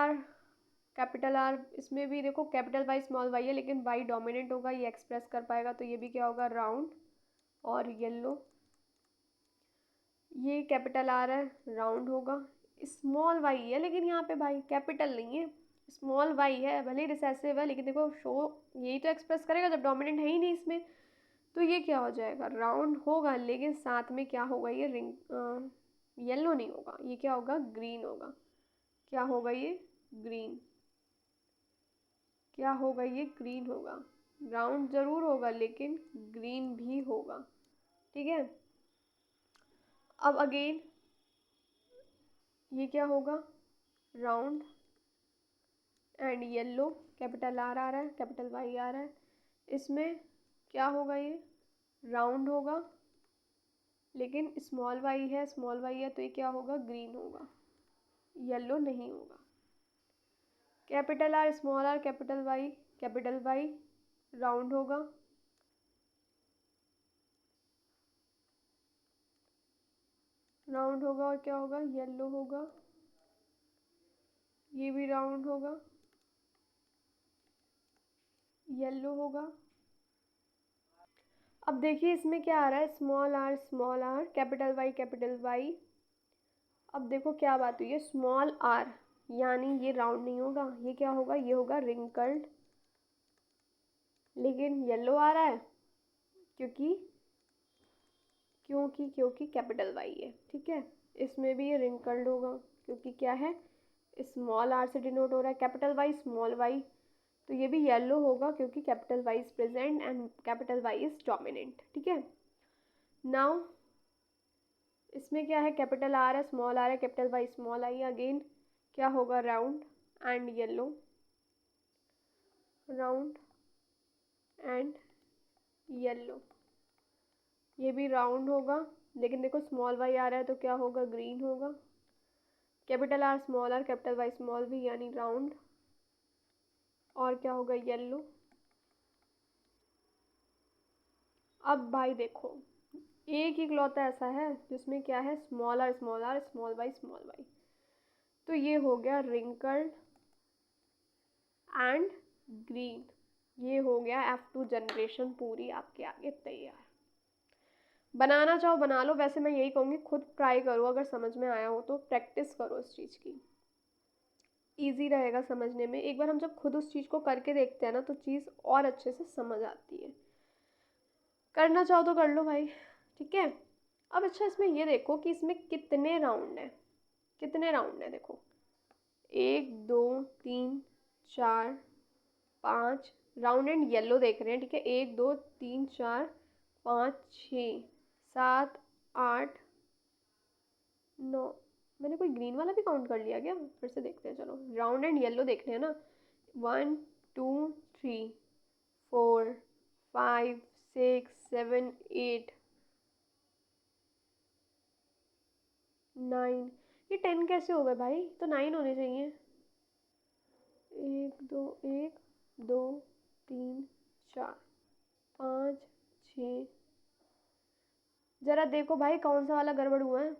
आर इसमें भी देखो कैपिटल वाई स्मॉल वाई है, लेकिन वाई डोमिनेंट होगा, ये एक्सप्रेस कर पाएगा, तो ये भी क्या होगा, राउंड और येलो। ये कैपिटल आर है, राउंड होगा। स्मॉल वाई है लेकिन यहाँ पे भाई कैपिटल नहीं है, स्मॉल वाई है, भले ही रिसेसिव है, लेकिन देखो शो यही तो एक्सप्रेस करेगा जब डोमिनेंट है ही नहीं इसमें, तो ये क्या हो जाएगा, राउंड होगा, लेकिन साथ में क्या होगा, ये रिंग येलो नहीं होगा, ये क्या होगा, ग्रीन होगा। क्या होगा, ये ग्रीन, क्या होगा, ये ग्रीन होगा। राउंड जरूर होगा लेकिन ग्रीन भी होगा, ठीक है। अब अगेन ये क्या होगा, round and yellow, capital R आ रहा है, कैपिटल वाई आ रहा है। इसमें क्या होगा, ये राउंड होगा, लेकिन स्मॉल वाई है तो ये क्या होगा, ग्रीन होगा, येलो नहीं होगा। Capital R, capital Y round होगा, और क्या होगा, येलो होगा, ये भी राउंड होगा, येलो होगा। अब देखिए इसमें क्या आ रहा है, स्मॉल आर, कैपिटल वाई। अब देखो क्या बात हुई है, स्मॉल आर यानी ये राउंड नहीं होगा, ये क्या होगा, ये होगा रिंकल्ड, लेकिन येलो आ रहा है क्योंकि क्योंकि क्योंकि कैपिटल वाई है, ठीक है। इसमें भी ये रिंकल्ड होगा क्योंकि क्या है, स्मॉल आर से डिनोट हो रहा है, कैपिटल वाई स्मॉल वाई, तो ये भी येलो होगा क्योंकि capital Y is present and capital Y is dominant, ठीक है। नाउ इसमें क्या है, कैपिटल आर है, स्मॉल आर है, capital Y small I, again क्या होगा, round and yellow, round and yellow, ये भी राउंड होगा, लेकिन देखो स्मॉल वाई आ रहा है तो क्या होगा, ग्रीन होगा, capital R, capital Y small V यानी राउंड, और क्या होगा, येलो। अब भाई देखो एक ही इकलौता ऐसा है जिसमें क्या है, स्मॉल आर, स्मॉल वाई, तो ये हो गया रिंकल्ड एंड ग्रीन, ये हो गया F2 जनरेशन पूरी आपके आगे तैयार। बनाना चाहो बना लो, वैसे मैं यही कहूँगी खुद ट्राई करो, अगर समझ में आया हो तो प्रैक्टिस करो इस चीज़ की, ईजी रहेगा समझने में। एक बार हम जब खुद उस चीज़ को करके देखते हैं ना तो चीज़ और अच्छे से समझ आती है। करना चाहो तो कर लो भाई, ठीक है। अब अच्छा इसमें ये देखो कि इसमें कितने राउंड है, देखो 1 2 3 4 5 राउंड एंड येलो देख रहे हैं, ठीक है। 1 2 3 4 5 6 7 8 9, मैंने कोई ग्रीन वाला भी काउंट कर लिया क्या, फिर से देखते हैं, चलो राउंड एंड येलो देख रहे हैं ना, 1 2 3 4 5 6 7 8 9, ये 10 कैसे हो गए भाई, तो 9 होने चाहिए। 1 2 1 2 3 4 5 6, जरा देखो भाई कौन सा वाला गड़बड़ हुआ है,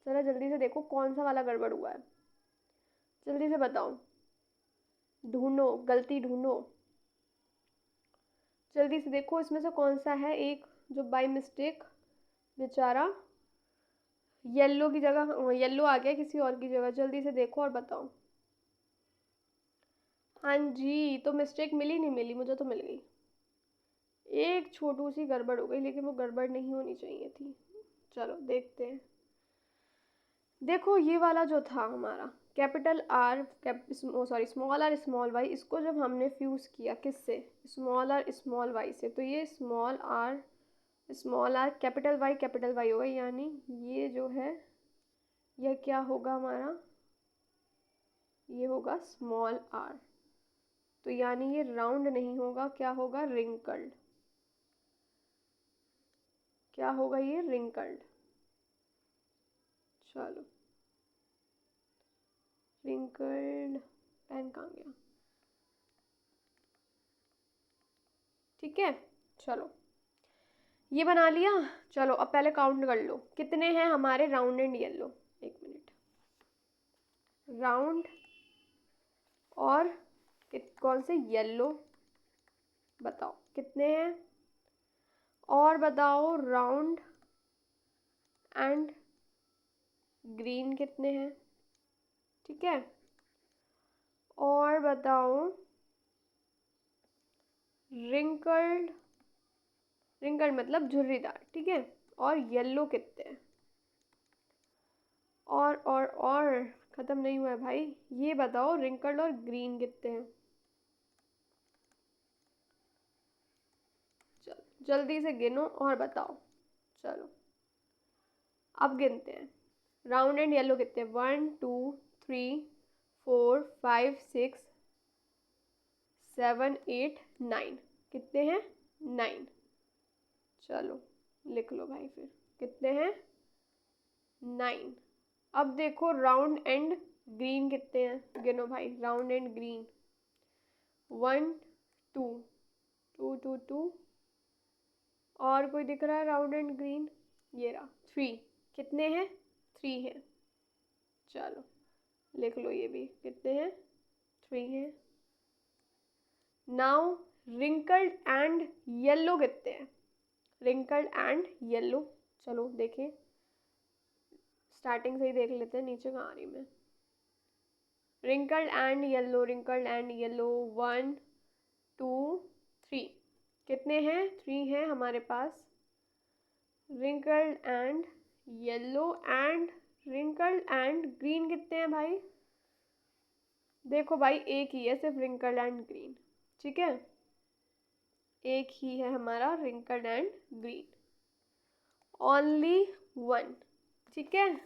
जरा जल्दी से देखो कौन सा वाला गड़बड़ हुआ है, जल्दी से बताओ, ढूंढो, गलती ढूंढो, जल्दी से देखो इसमें से कौन सा है एक जो बाय मिस्टेक बेचारा येलो की जगह येलो आ गया किसी और की जगह, जल्दी से देखो और बताओ। हाँ जी, तो मिस्टेक मिली नहीं मिली, मुझे तो मिल गई, एक छोटू सी गड़बड़ हो गई, लेकिन वो गड़बड़ नहीं होनी चाहिए थी। चलो देखते हैं, देखो ये वाला जो था हमारा capital R small R small Y, इसको जब हमने फ्यूज़ किया किससे, स्मॉल आर स्मॉल वाई से, तो ये स्मॉल आर कैपिटल वाई होगा, यानी ये जो है यह क्या होगा हमारा, ये होगा स्मॉल आर, तो यानी ये राउंड नहीं होगा, क्या होगा, रिंकल्ड, क्या होगा, ये रिंकल्ड। चलो रिंकल्ड, पेन कहाँ गया, ठीक है। चलो ये बना लिया, चलो अब पहले काउंट कर लो कितने हैं हमारे राउंड एंड येलो, एक मिनट, राउंड और कौन से येलो, बताओ कितने हैं, और बताओ राउंड एंड ग्रीन कितने हैं, ठीक है, और बताओ रिंकल्ड, मतलब झुर्रीदार, ठीक है, और येलो कितने हैं, और ख़त्म नहीं हुआ है भाई, ये बताओ रिंकल्ड और ग्रीन कितने हैं, चलो जल्दी से गिनो और बताओ। चलो अब गिनते हैं, राउंड एंड येलो कितने हैं, 1 2 3 4 5 6 7 8 9। कितने हैं? 9। चलो लिख लो भाई, फिर कितने हैं? 9। अब देखो राउंड एंड ग्रीन कितने हैं, गिनो भाई। Round and green 1 2 2 2 2। और कोई दिख रहा है राउंड एंड ग्रीन? ये रहा 3। कितने हैं? 3 हैं। चलो लिख लो ये भी, कितने हैं? 3 हैं। नाउ रिंकल्ड एंड येलो कितने हैं? रिंकल्ड एंड येलो, चलो देखें। स्टार्टिंग से ही देख लेते हैं, नीचे कहाँ आ रही मैं। Wrinkled and yellow, wrinkled and yellow 1 2 3। कितने हैं? 3 हैं हमारे पास। Wrinkled and yellow and wrinkled and green कितने हैं भाई? देखो भाई, एक ही है सिर्फ रिंकल्ड एंड ग्रीन, ठीक है। एक ही है हमारा रिंकल्ड एंड ग्रीन, ओनली 1, ठीक है।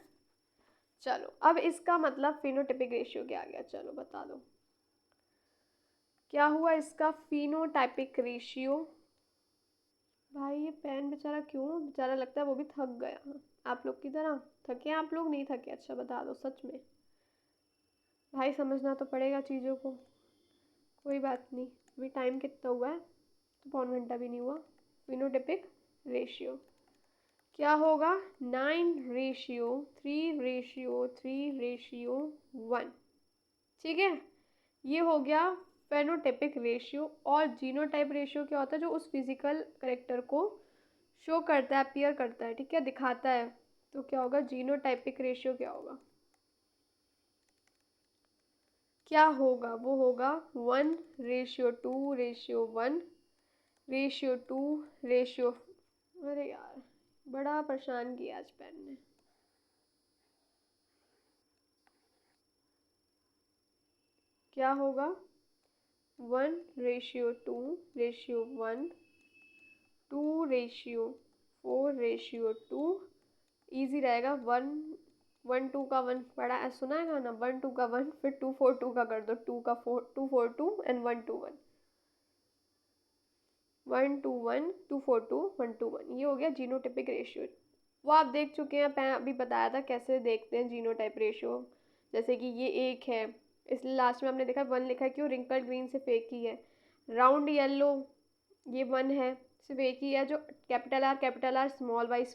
चलो अब इसका मतलब फिनोटाइपिक रेशियो क्या आ गया, चलो बता दो क्या हुआ इसका फिनोटाइपिक रेशियो। भाई ये पेन बेचारा क्यों, बेचारा लगता है वो भी थक गया। आप लोग की तरह थके? आप लोग नहीं थके? अच्छा बता दो सच में। भाई समझना तो पड़ेगा चीज़ों को। कोई बात नहीं, अभी टाइम कितना हुआ है? तो पौन घंटा भी नहीं हुआ। फिनोटाइपिक रेशियो क्या होगा? 9:3:3:1, ठीक है। ये हो गया फेनोटाइपिक रेशियो। और जीनोटाइप रेशियो क्या होता है? जो उस फिजिकल करेक्टर को शो करता है, अपीयर करता है, ठीक है, दिखाता है। तो क्या होगा? जीनोटाइपिक रेशियो क्या होगा? क्या होगा? वो होगा 1:2:1 रेशियो। अरे यार बड़ा परेशान किया आज पेन ने। क्या होगा? 1:2:1 2:4:2। ईजी रहेगा। 1 1 2 का 1 पढ़ा सुना है ना? 1 2 का 1, फिर 2 4 2 का कर दो, 2 का 4 2 4 2 एंड 1 2 1 1 2 1 2 4 2 1 2 1। ये हो गया जीनोटाइपिक रेशियो। वो आप देख चुके हैं, मैं अभी बताया था कैसे देखते हैं जीनोटाइप रेशियो। जैसे कि ये एक है, इसलिए लास्ट में हमने देखा 1 लिखा है, क्यों? रिंकल ग्रीन सिर्फ एक ही है। राउंड येलो ये 1 है, सिर्फ एक ही है, जो कैपिटल आर स्मॉल वाई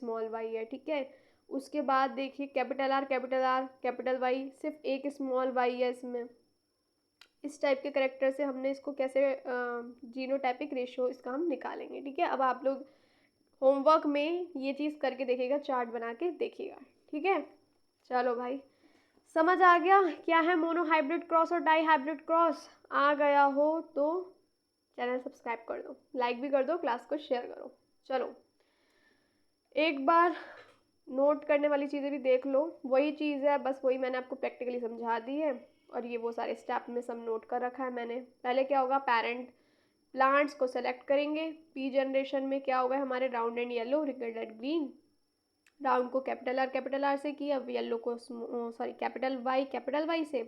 है, ठीक है। उसके बाद देखिए कैपिटल आर कैपिटल वाई, सिर्फ एक स्मॉल वाई है इसमें। इस टाइप के करेक्टर से हमने इसको कैसे जीनोटाइपिक रेशियो इसका हम निकालेंगे, ठीक है। अब आप लोग होमवर्क में ये चीज़ करके देखिएगा, चार्ट बना के देखिएगा, ठीक है। चलो भाई, समझ आ गया क्या है मोनो हाइब्रिड क्रॉस और डाई हाइब्रिड क्रॉस? आ गया हो तो चैनल सब्सक्राइब कर दो, लाइक भी कर दो, क्लास को शेयर करो। चलो एक बार नोट करने वाली चीज़ें भी देख लो, वही चीज़ है, बस वही मैंने आपको प्रैक्टिकली समझा दी है। और ये वो सारे स्टेप में सब नोट कर रखा है मैंने। पहले क्या होगा? पेरेंट प्लांट्स को सेलेक्ट करेंगे। पी जनरेशन में क्या होगा? हमारे round and yellow, wrinkled and green. Round को कैपिटल आर से किया, अब येलो को कैपिटल वाई से।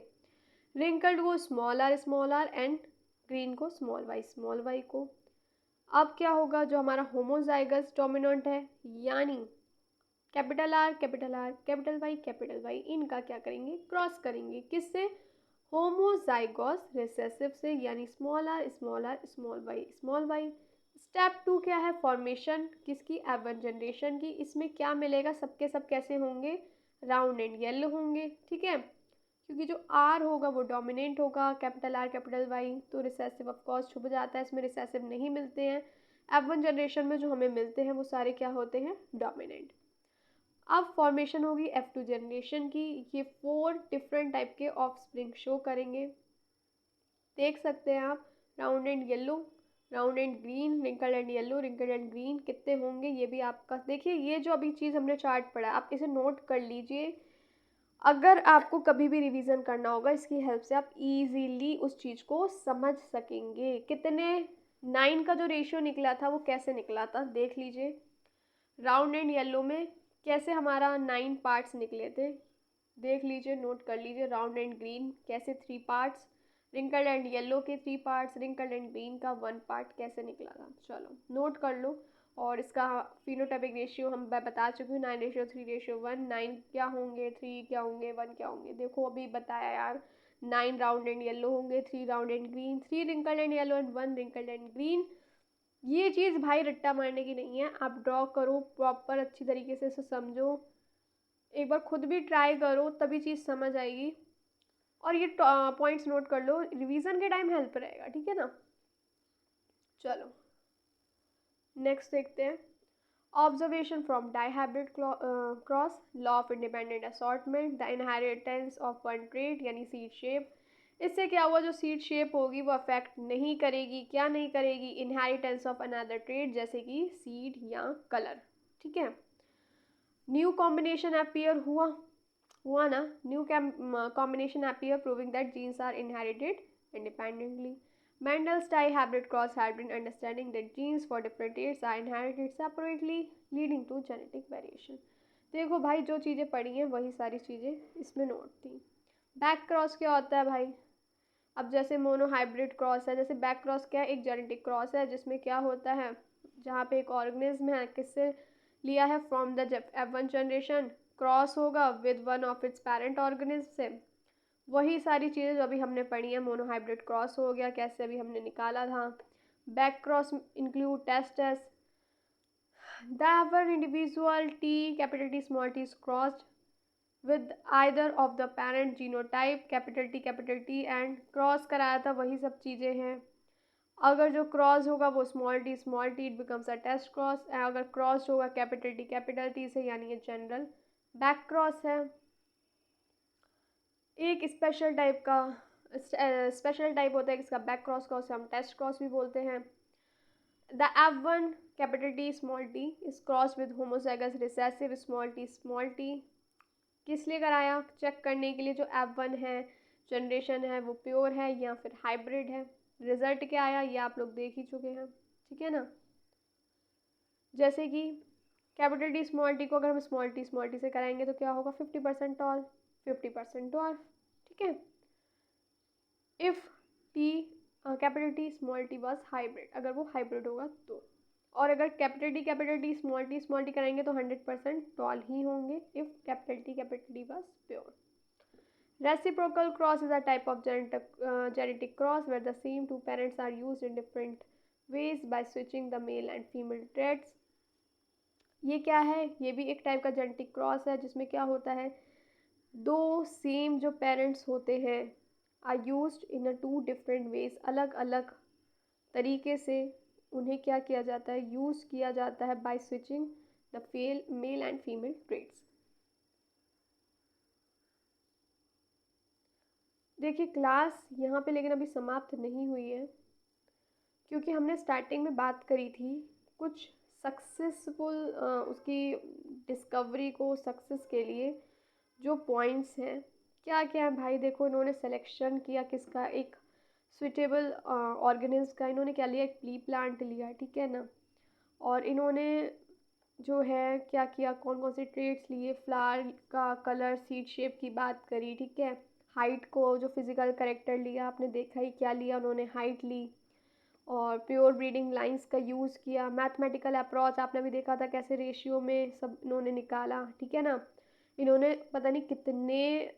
रिंकल्ड को स्मॉल आर एंड ग्रीन को स्मॉल वाई को। अब क्या होगा? जो हमारा होमोजाइगस डोमिनेंट है, यानी कैपिटल वाई, इनका क्या करेंगे? क्रॉस करेंगे। किससे? होमोजाइगोस रिसेसिव से, यानी स्मॉल वाई। स्टेप 2 क्या है? फॉर्मेशन किसकी? F1 जनरेशन की। इसमें क्या मिलेगा? सबके सब कैसे होंगे? राउंड एंड येलो होंगे, ठीक है। क्योंकि जो आर होगा वो डोमिनेंट होगा, कैपिटल आर कैपिटल वाई, तो रिसेसिव ऑफ कोर्स छुप जाता है, इसमें रिसेसिव नहीं मिलते हैं। F1 जनरेशन में जो हमें मिलते हैं वो सारे क्या होते हैं? डोमिनेंट। अब फॉर्मेशन होगी F2 जनरेशन की। ये 4 डिफरेंट टाइप के ऑफस्प्रिंग शो करेंगे, देख सकते हैं आप। Round and yellow, round and green, wrinkle and yellow, wrinkle and green कितने होंगे ये भी आपका देखिए। ये जो अभी चीज़ हमने चार्ट पढ़ा आप इसे नोट कर लीजिए। अगर आपको कभी भी रिवीजन करना होगा, इसकी हेल्प से आप इजीली उस चीज़ को समझ सकेंगे। कितने 9 का जो रेशियो निकला था वो कैसे निकला था देख लीजिए। राउंड एंड येलो में कैसे हमारा 9 पार्ट्स निकले थे, देख लीजिए, नोट कर लीजिए। राउंड एंड ग्रीन कैसे 3 पार्ट्स, रिंकल्ड एंड येलो के 3 पार्ट्स, रिंकल्ड एंड ग्रीन का 1 पार्ट कैसे निकला था। चलो नोट कर लो। और इसका फिनोटाइपिक रेशियो हम मैं बता चुकी हूँ, 9:3:1। 9 क्या होंगे, 3 क्या होंगे, 1 क्या होंगे। देखो अभी बताया यार, 9 राउंड एंड येलो होंगे, 3 round and green, 3 wrinkled and yellow and 1 wrinkled and green. ये चीज़ भाई रट्टा मारने की नहीं है, आप ड्रॉ करो प्रॉपर अच्छी तरीके से इसे समझो, एक बार खुद भी ट्राई करो तभी चीज़ समझ आएगी। और ये पॉइंट्स नोट कर लो, रिवीजन के टाइम हेल्प रहेगा, ठीक है ना। चलो नेक्स्ट देखते हैं। Observation from dihybrid cross, law of independent assortment, the inheritance of one trait यानी सीड शेप। इससे क्या हुआ, जो सीड शेप होगी वो अफेक्ट नहीं करेगी, क्या नहीं करेगी, इनहेरिटेंस ऑफ अनदर ट्रेट जैसे कि सीड या कलर, ठीक है। न्यू कॉम्बिनेशन अपीयर हुआ ना, new combination appear proving that genes are inherited independently. Mendel's dihybrid cross had been understanding that genes for different traits are inherited separately, leading to genetic variation. देखो भाई, जो चीज़ें पढ़ी हैं वही सारी चीज़ें इसमें नोट थी। बैक क्रॉस क्या होता है भाई, अब जैसे मोनोहाइब्रिड क्रॉस है, जैसे बैक क्रॉस क्या है, एक जेनेटिक क्रॉस है जिसमें क्या होता है, जहाँ पे एक ऑर्गेनिज्म है किससे लिया है, from the F1 generation, cross होगा with one of its parent organism से। वही सारी चीज़ें जो अभी हमने पढ़ी है, मोनोहाइब्रिड क्रॉस हो गया कैसे अभी हमने निकाला था। Back cross include tests, the ever individual T capital T small T is crossed with either of the parent genotype capital T and cross कराया था, वही सब चीज़ें हैं। अगर जो क्रॉस होगा वो small T it becomes a test cross, अगर क्रॉस होगा कैपिटल टी से यानी ये जनरल बैक क्रॉस है। एक स्पेशल टाइप होता है इसका बैक क्रॉस का, उसे हम टेस्ट क्रॉस भी बोलते हैं। The F1 capital T small T is cross with homozygous recessive small T. किस लिए कराया, चेक करने के लिए जो F1 है जनरेशन है वो प्योर है या फिर हाइब्रिड है। रिजल्ट क्या आया ये आप लोग देख ही चुके हैं, ठीक है ना। जैसे कि कैपिटल टी स्मॉल टी को अगर हम स्मॉल टी से कराएंगे तो क्या होगा, 50% टॉल 50% डॉर्फ, ठीक है। If T capital T small T was hybrid, अगर वो हाइब्रिड होगा तो। और अगर कैपिटल टी स्मॉल टी कराएंगे तो 100% टॉल ही होंगे if capital T was pure. Reciprocal cross is a type of genetic cross where the same two parents are used in different ways by switching the male and female traits. ये क्या है, ये भी एक type का genetic cross है जिसमें क्या होता है, दो सेम जो पेरेंट्स होते हैं are used in a 2 different ways, अलग अलग तरीके से उन्हें क्या किया जाता है, यूज़ किया जाता है by switching the male and female traits. देखिए क्लास यहाँ पे लेकिन अभी समाप्त नहीं हुई है, क्योंकि हमने स्टार्टिंग में बात करी थी कुछ सक्सेसफुल उसकी डिस्कवरी को सक्सेस के लिए जो पॉइंट्स हैं क्या क्या है भाई। देखो इन्होंने सिलेक्शन किया किसका, एक सुइटेबल ऑर्गेनिज्म का, इन्होंने क्या लिया, एक प्ली प्लांट लिया, ठीक है ना। और इन्होंने जो है क्या किया, कौन कौन से ट्रेट्स लिए, फ्लावर का कलर, सीड शेप की बात करी, ठीक है। हाइट को जो फिजिकल करेक्टर लिया आपने देखा ही, क्या लिया उन्होंने, हाइट ली। और प्योर ब्रीडिंग लाइंस का यूज़ किया, मैथमेटिकल अप्रोच आपने भी देखा था कैसे रेशियो में सब इन्होंने निकाला, ठीक है ना। इन्होंने पता नहीं कितने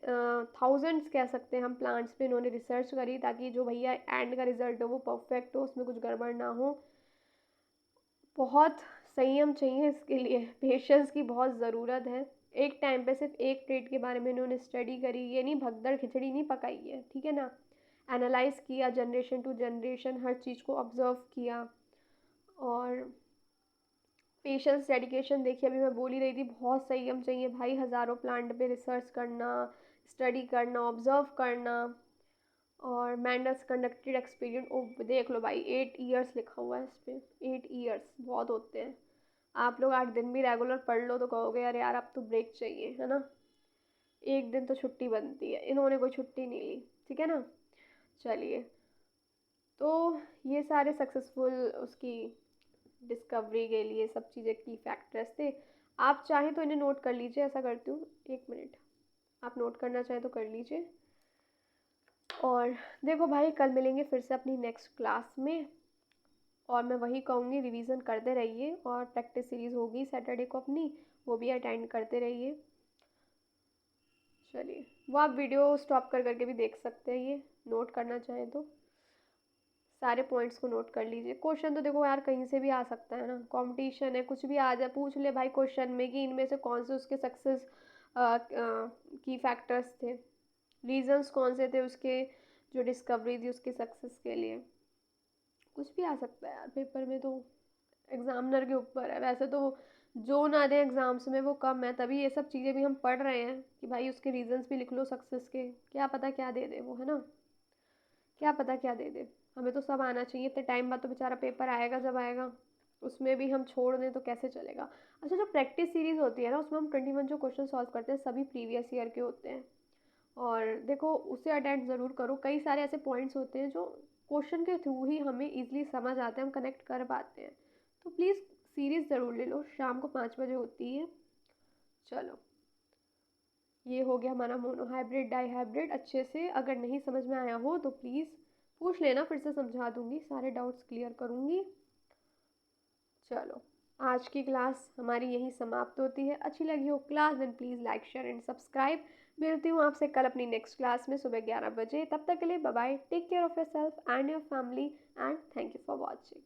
थाउजेंड्स कह सकते हैं हम प्लांट्स पे इन्होंने रिसर्च करी, ताकि जो भैया एंड का रिजल्ट हो वो परफेक्ट हो, उसमें कुछ गड़बड़ ना हो। बहुत संयम चाहिए इसके लिए, पेशेंस की बहुत ज़रूरत है। एक टाइम पे सिर्फ एक ट्रेड के बारे में इन्होंने स्टडी करी, ये नहीं भगदड़ खिचड़ी नहीं पकाई है, ठीक है ना। एनालाइज किया जनरेशन टू जनरेशन, हर चीज़ को ऑब्जर्व किया। और पेशेंस डेडिकेशन देखिए अभी मैं बोल ही रही थी, बहुत संयम चाहिए भाई, हज़ारों प्लांट पे रिसर्च करना, स्टडी करना, ऑब्जर्व करना। और मैंडल्स कंडक्टेड एक्सपीरियंस, ओ देख लो भाई 8 ईयर्स लिखा हुआ है इस पर, 8 ईयर्स बहुत होते हैं। आप लोग 8 दिन भी रेगुलर पढ़ लो तो कहोगे यार यार अब तो ब्रेक चाहिए, है ना। एक दिन तो छुट्टी बनती है, इन्होंने कोई छुट्टी नहीं ली, ठीक है ना। चलिए, तो ये सारे सक्सेसफुल उसकी डिस्कवरी के लिए सब चीज़ें की फैक्टर्स थे। आप चाहें तो इन्हें नोट कर लीजिए, ऐसा करती हूँ, 1 मिनट। आप नोट करना चाहें तो कर लीजिए। और देखो भाई, कल मिलेंगे फिर से अपनी नेक्स्ट क्लास में, और मैं वही कहूँगी, रिवीजन करते रहिए, और प्रैक्टिस सीरीज़ होगी सैटरडे को अपनी, वो भी अटेंड करते रहिए। चलिए, वो आप वीडियो स्टॉप कर करके भी देख सकते हैं, ये नोट करना चाहें तो सारे पॉइंट्स को नोट कर लीजिए। क्वेश्चन तो देखो यार कहीं से भी आ सकता है ना, कंपटीशन है, कुछ भी आ जाए, पूछ ले भाई क्वेश्चन में कि इनमें से कौन से उसके सक्सेस की फैक्टर्स थे, रीजंस कौन से थे उसके, जो डिस्कवरी थी उसके सक्सेस के लिए। कुछ भी आ सकता है यार पेपर में, तो एग्जामिनर के ऊपर है। वैसे तो जो ना दे एग्जाम्स में वो कम है, तभी ये सब चीज़ें भी हम पढ़ रहे हैं कि भाई उसके रीजंस भी लिख लो सक्सेस के, क्या पता क्या दे दे वो, है ना, क्या पता क्या दे दे। हमें तो सब आना चाहिए, इतने टाइम बाद तो बेचारा पेपर आएगा जब आएगा, उसमें भी हम छोड़ दें तो कैसे चलेगा। अच्छा, जो प्रैक्टिस सीरीज़ होती है ना, उसमें हम 21 जो क्वेश्चन सॉल्व करते हैं सभी प्रीवियस ईयर के होते हैं। और देखो उसे अटेंड ज़रूर करो, कई सारे ऐसे पॉइंट्स होते हैं जो क्वेश्चन के थ्रू ही हमें इजीली समझ आते हैं, हम कनेक्ट कर पाते हैं। तो प्लीज़ सीरीज़ ज़रूर ले लो, शाम को 5 बजे होती है। चलो, ये हो गया हमारा मोनो हाइब्रिड डाई हाइब्रिड अच्छे से। अगर नहीं समझ में आया हो तो प्लीज़ पूछ लेना, फिर से समझा दूंगी, सारे डाउट्स क्लियर करूंगी। चलो, आज की क्लास हमारी यहीं समाप्त होती है। अच्छी लगी हो class, then please like share and subscribe. मिलती हूँ आपसे कल अपनी नेक्स्ट क्लास में सुबह 11 बजे। तब तक के लिए bye bye, take care of your self and your family, and thank you for watching.